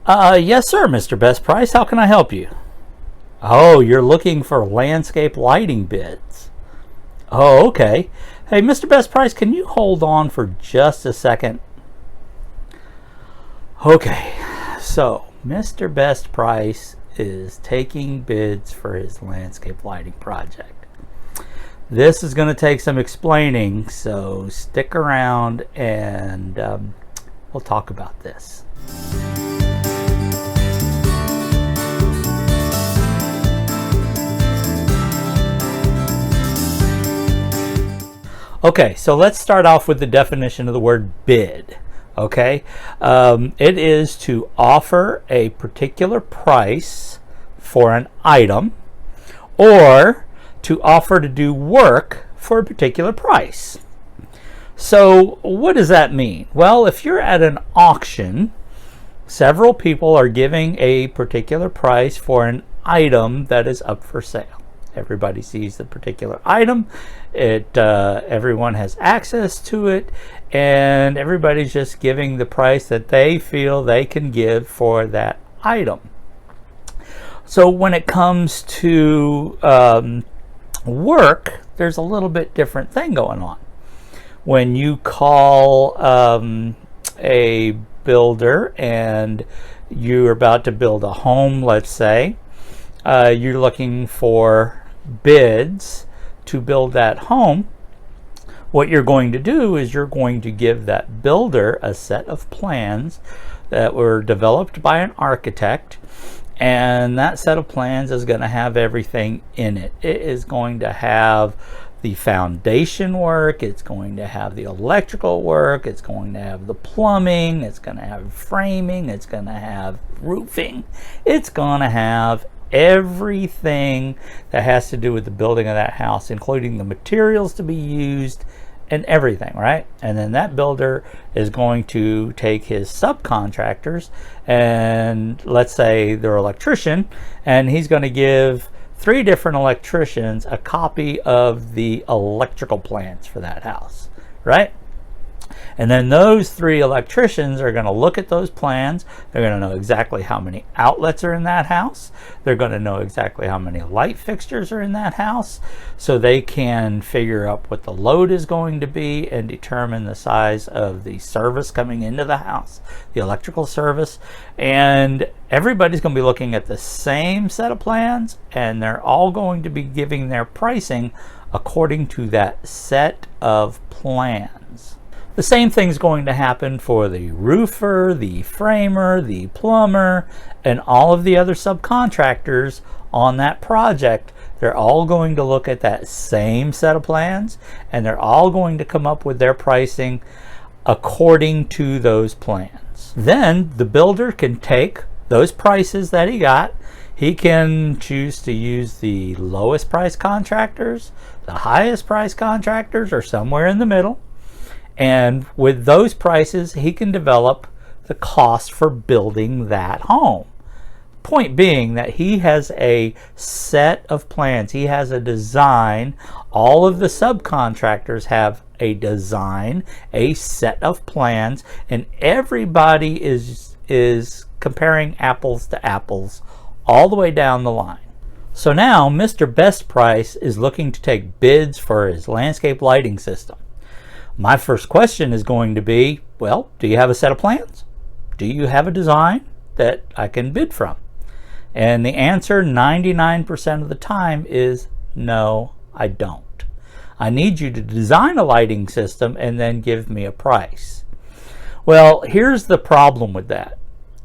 Yes, sir, Mr. Best Price. How can I help you? Oh, you're looking for landscape lighting bids. Oh, okay. Hey, Mr. Best Price, can you hold on for just a second? Okay, so Mr. Best Price is taking bids for his landscape lighting project. This is going to take some explaining, so stick around and we'll talk about this. Okay, so let's start off with the definition of the word bid. Okay, it is to offer a particular price for an item or to offer to do work for a particular price. So what does that mean? Well, if you're at an auction, several people are giving a particular price for an item that is up for sale. Everybody sees the particular item. Everyone has access to it, and everybody's just giving the price that they feel they can give for that item. So when it comes to work, there's a little bit different thing going on. When you call a builder and you're about to build a home, let's say, you're looking for bids to build that home. What you're going to do is you're going to give that builder a set of plans that were developed by an architect, and that set of plans is going to have everything in it. It is going to have the foundation work, it's going to have the electrical work, it's going to have the plumbing, it's going to have framing, it's going to have roofing, it's going to have everything that has to do with the building of that house, including the materials to be used and everything, right? And then that builder is going to take his subcontractors, and let's say they're an electrician, and he's going to give 3 different electricians a copy of the electrical plans for that house, right? And then those 3 electricians are going to look at those plans. They're going to know exactly how many outlets are in that house. They're going to know exactly how many light fixtures are in that house, so they can figure out what the load is going to be and determine the size of the service coming into the house, the electrical service. And everybody's going to be looking at the same set of plans, and they're all going to be giving their pricing according to that set of plans. The same thing's going to happen for the roofer, the framer, the plumber, and all of the other subcontractors on that project. They're all going to look at that same set of plans, and they're all going to come up with their pricing according to those plans. Then the builder can take those prices that he got. He can choose to use the lowest price contractors, the highest price contractors, or somewhere in the middle. And with those prices, he can develop the cost for building that home. Point being that he has a set of plans. He has a design. All of the subcontractors have a design, a set of plans, and everybody is comparing apples to apples all the way down the line. So now Mr. Best Price is looking to take bids for his landscape lighting system. My first question is going to be, well, do you have a set of plans? Do you have a design that I can bid from? And the answer 99% of the time is no, I don't. I need you to design a lighting system and then give me a price. Well, here's the problem with that.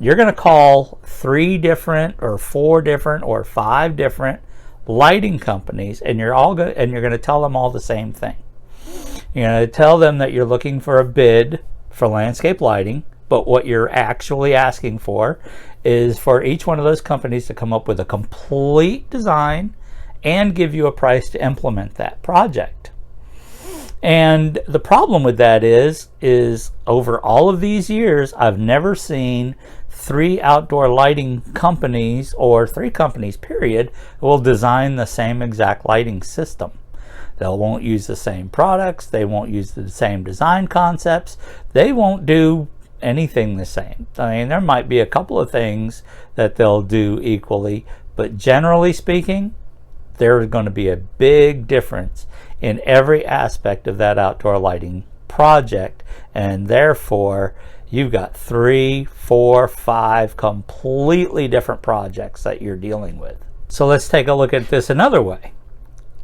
You're going to call 3 different or 4 different or 5 different lighting companies, and you're going to tell them all the same thing. You're going to tell them that you're looking for a bid for landscape lighting, but what you're actually asking for is for each one of those companies to come up with a complete design and give you a price to implement that project. And the problem with that is over all of these years, I've never seen 3 outdoor lighting companies, or 3 companies period, will design the same exact lighting system. They won't use the same products. They won't use the same design concepts. They won't do anything the same. I mean, there might be a couple of things that they'll do equally, but generally speaking, there's going to be a big difference in every aspect of that outdoor lighting project, and therefore you've got 3, 4, 5 completely different projects that you're dealing with. So let's take a look at this another way.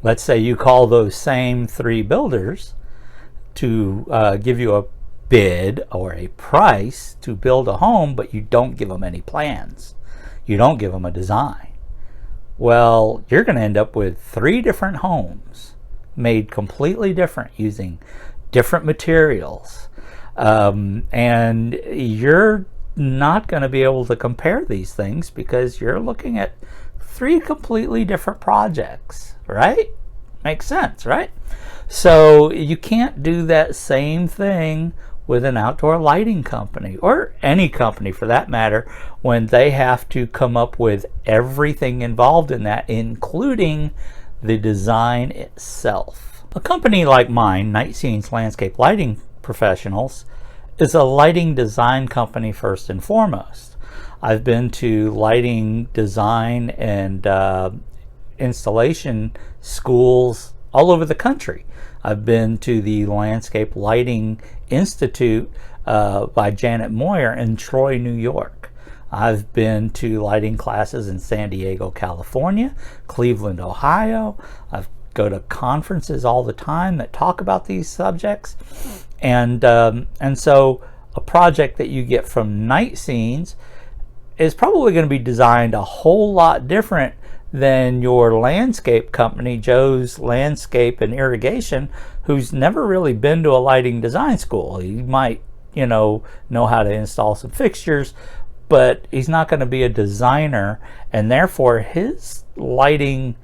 Let's say you call those same 3 builders to give you a bid or a price to build a home, but you don't give them any plans. You don't give them a design. Well, you're going to end up with 3 different homes made completely different using different materials. And you're not going to be able to compare these things because you're looking at 3 completely different projects, right? Makes sense, right? So you can't do that same thing with an outdoor lighting company, or any company for that matter, when they have to come up with everything involved in that, including the design itself. A company like mine, Night Scenes Landscape Lighting Professionals, is a lighting design company first and foremost. I've been to lighting design and installation schools all over the country. I've been to the Landscape Lighting Institute by Janet Moyer in Troy, New York. I've been to lighting classes in San Diego, California, Cleveland, Ohio. I go to conferences all the time that talk about these subjects. And so a project that you get from Night Scenes is probably going to be designed a whole lot different than your landscape company, Joe's Landscape and Irrigation, who's never really been to a lighting design school. He might, know how to install some fixtures, but he's not going to be a designer, and therefore his lighting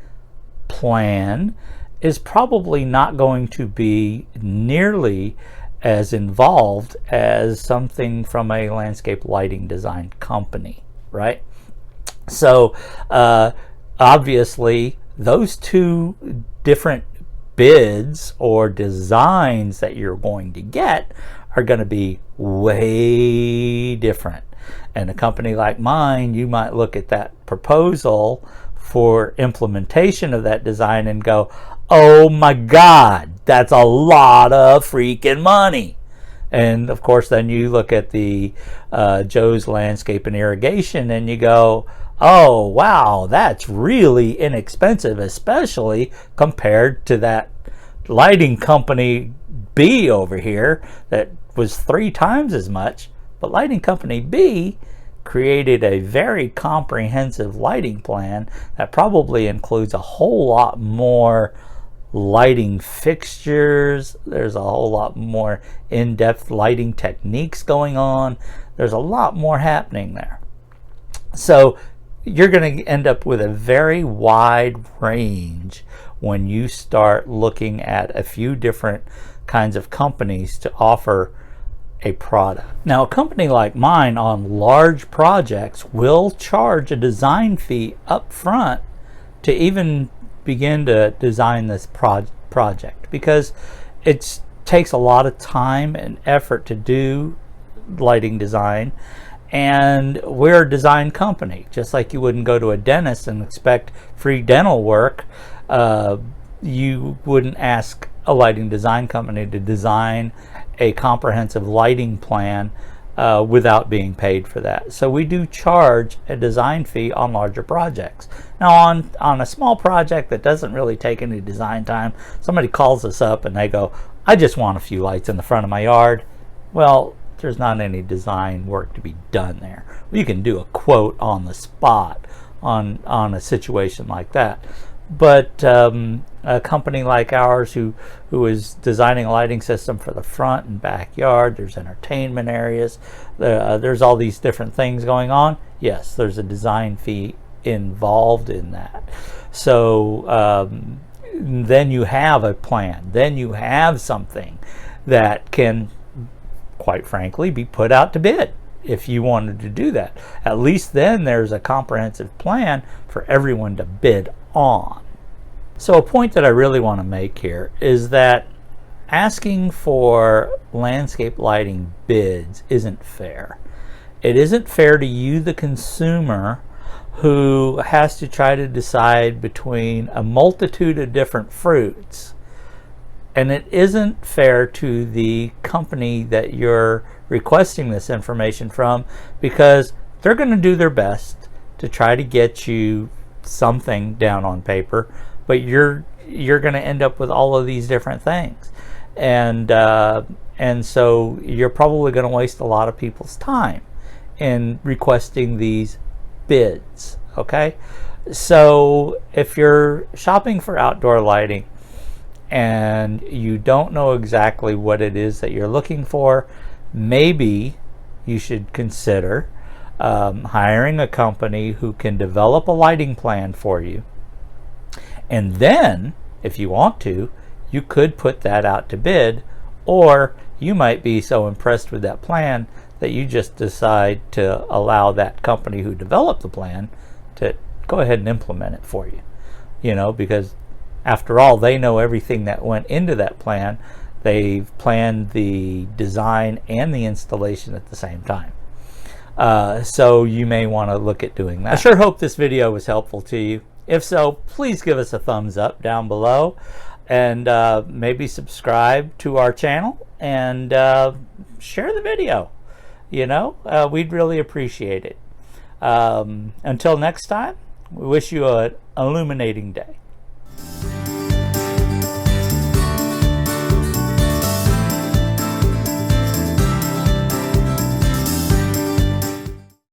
plan is probably not going to be nearly as involved as something from a landscape lighting design company, right? So obviously those 2 different bids or designs that you're going to get are going to be way different. And a company like mine, you might look at that proposal for implementation of that design and go, oh my God, that's a lot of freaking money. And of course, then you look at the Joe's Landscape and Irrigation and you go, oh wow, that's really inexpensive, especially compared to that lighting company B over here that was 3 times as much. But lighting company B created a very comprehensive lighting plan that probably includes a whole lot more lighting fixtures. There's a whole lot more in-depth lighting techniques going on. There's a lot more happening there. So you're going to end up with a very wide range when you start looking at a few different kinds of companies to offer a product. Now, a company like mine on large projects will charge a design fee up front to even begin to design this project, because it takes a lot of time and effort to do lighting design. And we're a design company. Just like you wouldn't go to a dentist and expect free dental work, you wouldn't ask a lighting design company to design a comprehensive lighting plan without being paid for that. So we do charge a design fee on larger projects. Now on a small project that doesn't really take any design time, somebody calls us up and they go, I just want a few lights in the front of my yard. Well, there's not any design work to be done there. You can do a quote on the spot on a situation like that. But a company like ours who is designing a lighting system for the front and backyard, there's entertainment areas, there's all these different things going on. Yes, there's a design fee involved in that. So then you have a plan. Then you have something that can, quite frankly, be put out to bid if you wanted to do that. At least then there's a comprehensive plan for everyone to bid on. So a point that I really want to make here is that asking for landscape lighting bids isn't fair. It isn't fair to you, the consumer, who has to try to decide between a multitude of different fruits. And it isn't fair to the company that you're requesting this information from, because they're going to do their best to try to get you something down on paper, but you're going to end up with all of these different things, and so you're probably going to waste a lot of people's time in requesting these bids. Okay, so if you're shopping for outdoor lighting and you don't know exactly what it is that you're looking for, maybe you should consider hiring a company who can develop a lighting plan for you. And then, if you want to, you could put that out to bid, or you might be so impressed with that plan that you just decide to allow that company who developed the plan to go ahead and implement it for you. You know, because after all, they know everything that went into that plan. They've planned the design and the installation at the same time. So you may want to look at doing that. I sure hope this video was helpful to you. If so, please give us a thumbs up down below, and maybe subscribe to our channel, and share the video. You know, we'd really appreciate it. Until next time, we wish you an illuminating day.